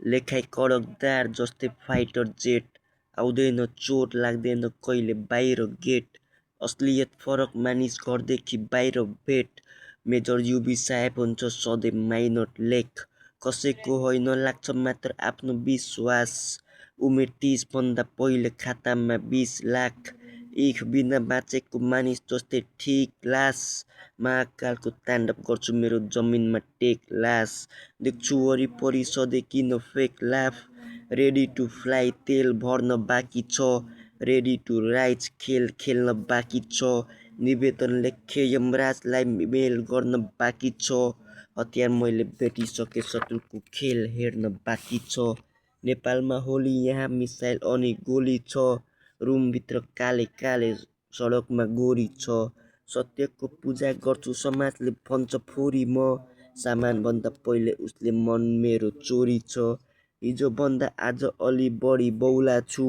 लेखाइ कडकदार जस्तै fighter jet, आउँदैन चोट लाग्दैन कहिले बाहिर गेट। असलियत फरक मानिस घरदेखि बाहिर भेट। मेजर युबी साहेब हुन्छ सधैँ माइनर लेख। कसैको होइन लाग्छ मात्र आफ्नो विश्वास। उमेर 30 भन्दा पहिले खातामा 20 लाख। इख बिना बाँचेको मानिस जस्तै ठिक लास। महाकालको ताण्डव गर्छु मेरो जमिनमा टेक लास। देख्छु वरिपरि सधैँ किन fake laugh. Ready to fly तेल भर्न बाँकी छ। रेडी टु राइज खेल खेल्न बाँकी छ। निवेदन लेखे यमराजलाई मेल गर्न बाँकी छ। हतियार मैले भेटिसके शत्रुको खेल हेर्न बाँकी छ। नेपालमा होली यहाँ मिसाइल अनि गोली छ। रुमभित्र काले काले सडकमा गोरी छ। सत्यको पूजा गर्छु समाजले भन्छ फोरी म। सामानभन्दा पहिले उसले मन मेरो चोरी छ। हिजोभन्दा आज अलि बढी बौला छु।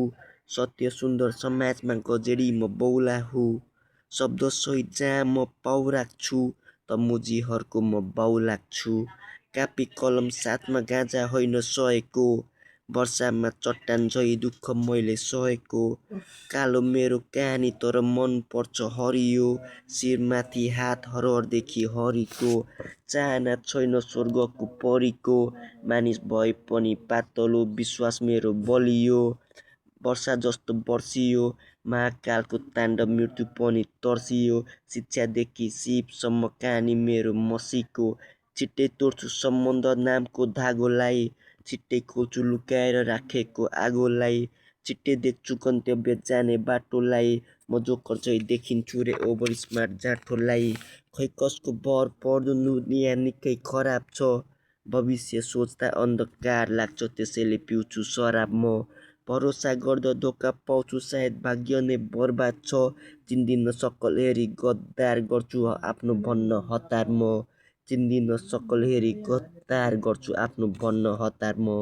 सत्य सुन्दर समाजमा गजेडी म बौला हुँ। शब्द सहित जहाँ म पाउ राख्छु त मुजीहरूको म बाउ लाग्छु। कापी कलम साथमा गाँजा होइन सहेको। वर्षामा चट्टान झै दुःख मैले सहेको। कालो मेरो कहानी तर मन पर्छ हरियो। शिरमाथि हात हरहरदेखि हरिको। चाहना छैन स्वर्गको परीको। मानिस भए पनि पातलो विश्वास मेरो बलियो। वर्षा जस्तो बर्सियो। महाकालको ताण्डव मृत्यु पनि तर्सियो। शिक्षादेखि सिपसम्म कहानी मेरो मसीको। छिट्टै तोड्छु सम्बन्ध नामको धागोलाई। छिट्टै खोल्छु लुकाएर राखेको आगोलाई। छिट्टै देख्छु गन्तव्य जाने बाटोलाई। म जोकर झै देखिन्छु रे ओभर स्मार्ट जाठोलाई। खै कसको भर पर्दो दुनियाँ निकै खराब छ। भविष्य सोच्दा अन्धकार लाग्छ त्यसैले पिउँछु शराब म। भरोसा गर्दा धोका पाउँछु सायद भाग्य नै बर्बाद छ। चिन्दिन सकल हेरी गद्दार गर्छु आफ्नो भन्न हतार म। चिन्दिन सकल हेरी गद्दार गर्छु आफ्नो भन्न हतार म।